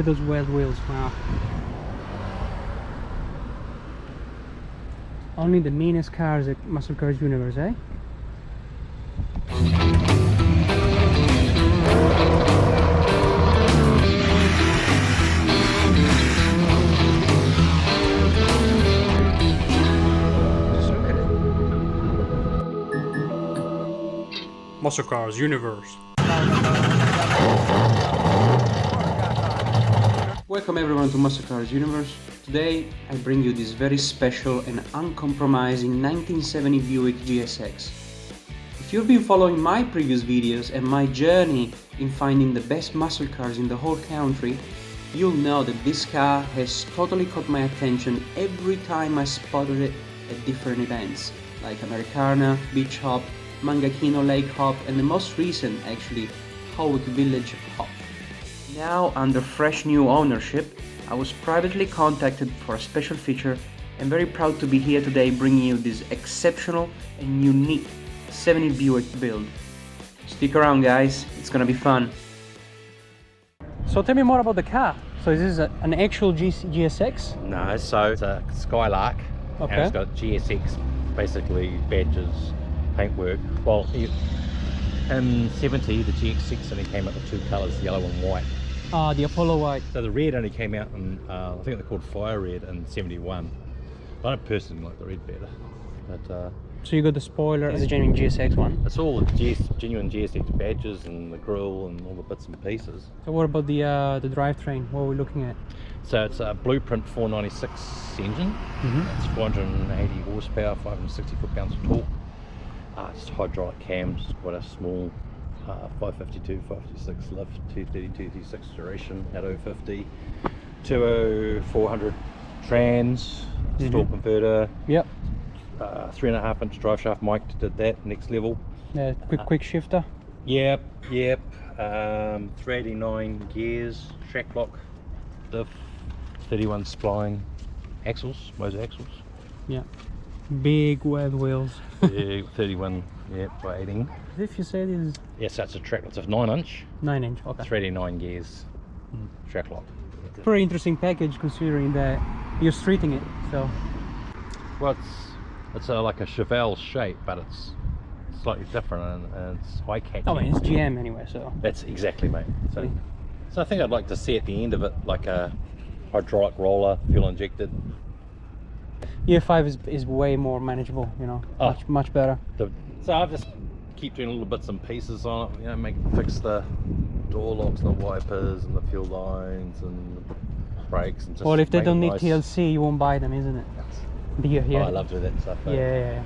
those weld wheels, wow. Only the meanest cars at Musclecars Universe, eh? Musclecars Universe. Welcome everyone to Musclecars Universe. Today I bring you this very special and uncompromising 1970 Buick GSX. If you've been following my previous videos and my journey in finding the best muscle cars in the whole country, you'll know that this car has totally caught my attention every time I spotted it at different events, like Americana, Beach Hop, Mangakino Lake Hop, and the most recent actually, Howick Village Hop. Now under fresh new ownership, I was privately contacted for a special feature and very proud to be here today bringing you this exceptional and unique 70 Buick build. Stick around guys, it's gonna be fun. So tell me more about the car. So is this an actual GSX? No, so it's a Skylark, Okay. and it's got GSX, basically badges, paintwork. Well, in 70 the GX6 only came out with two colours, yellow and white. The Apollo White. So the red only came out in, I think they're called Fire Red in 71. I don't personally like the red better, but So you got the spoiler as a genuine GSX one. it's all genuine GSX badges and the grille and all the bits and pieces. So what about the drivetrain? What are we looking at? So it's a Blueprint 496 engine. It's 480 horsepower, 560 foot-pounds of torque. It's hydraulic cams, quite a small 552, 556 lift, 230, 236 duration at 050, 400 trans, torque converter. Yep. 3.5 inch drive shaft mic did that, next level. Quick shifter. Yep. 389 gears, track lock, diff, 31 spline axles, Moser axles. Yeah. Big web wheels. Yeah, 31, by 18. If you say this is Yes, that's a track. It's a 9-inch, 9-inch, okay. 389 gears, track lock. Pretty interesting package considering that you're streeting it. So Well, it's like a Chevelle shape, but it's slightly different and it's high catching. I mean it's GM anyway, so That's exactly, mate. So I think I'd like to see at the end of it like a hydraulic roller, fuel injected. Year 5 is way more manageable, you know. Much better. So I've just keep doing little bits and pieces on it, you know, fix the door locks, the wipers, and the fuel lines, and the brakes. And just Well, if they make don't it need nice. TLC, you won't buy them, isn't it? Yeah. Oh, I love doing that stuff. Eh? Yeah.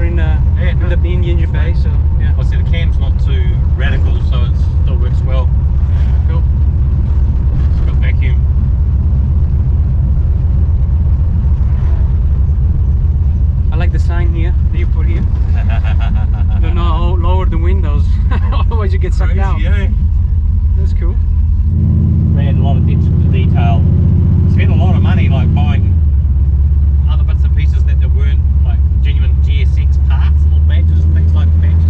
in the engine bay, so yeah. Obviously the cam's not too radical, so it still works well. Cool. It's got vacuum. I like the sign here that you put here. Do not lower the windows, otherwise you get sucked out. Yeah. That's cool. They had a lot of attention to detail. Spent a lot of money like buying other bits and pieces that there weren't like genuine GSX parts or badges, things like badges.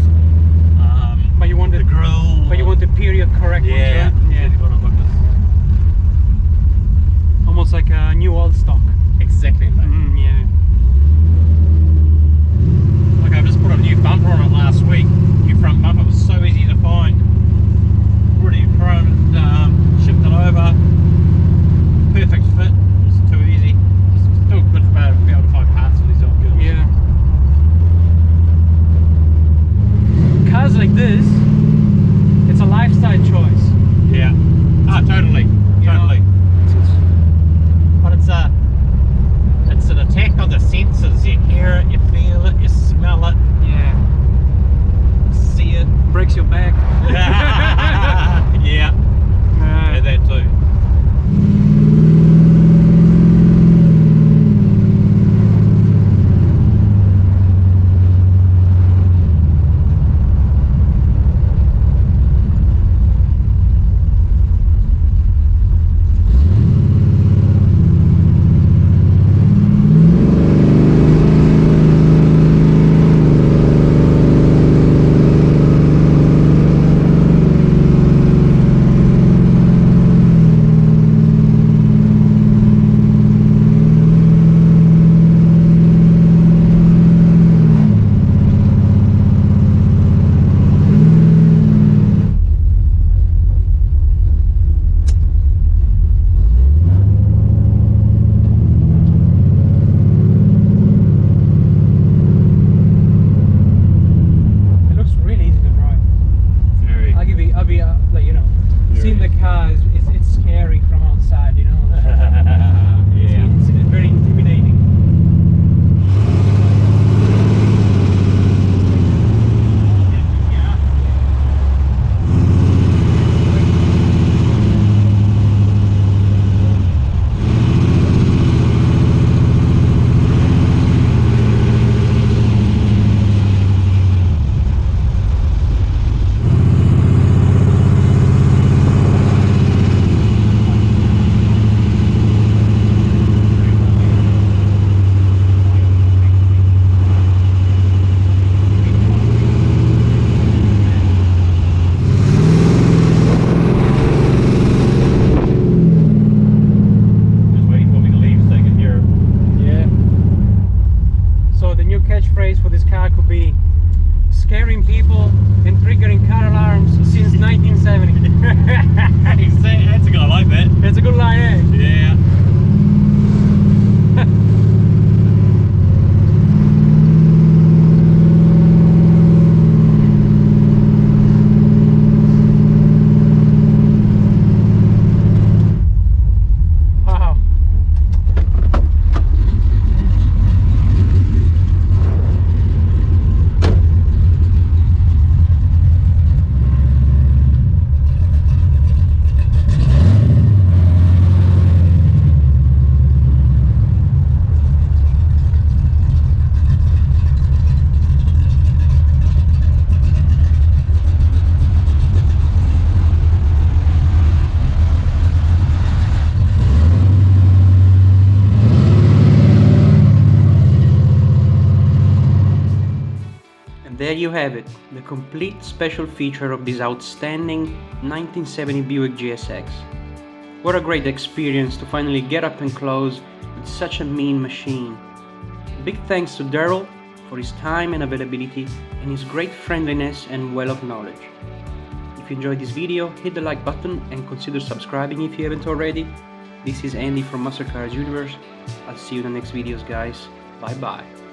But you wanted the grill. But you wanted period correct ones, Yeah. right? Yeah. What I looked at. Almost like a new old stock. Exactly. Mate. Yeah. Like I just put a new bumper on it last week. New front bumper. It was so easy to find. Already chromed, shipped it over. Perfect fit. It's too easy. It's still good to be able to find parts for these old girls. Yeah. Cars like this, it's a lifestyle choice. Yeah. Ah, totally. Totally. But it's an attack on the senses. You hear it, you feel it, you smell it, Yeah. see it. Breaks your back. Yeah. Yeah, that too. Seeing the car, it's scary from outside, you know. Yeah. It's very intimidating. Catchphrase for this car could be scaring people and triggering car alarms since 1970. That's a good, I like that. It's a good line, eh? Yeah. Wow. There you have it, the complete special feature of this outstanding 1970 Buick GSX. What a great experience to finally get up and close with such a mean machine. Big thanks to Darryl for his time and availability and his great friendliness and well of knowledge. If you enjoyed this video, hit the like button and consider subscribing if you haven't already. This is Andy from Musclecars Universe. I'll see you in the next videos, guys. Bye bye.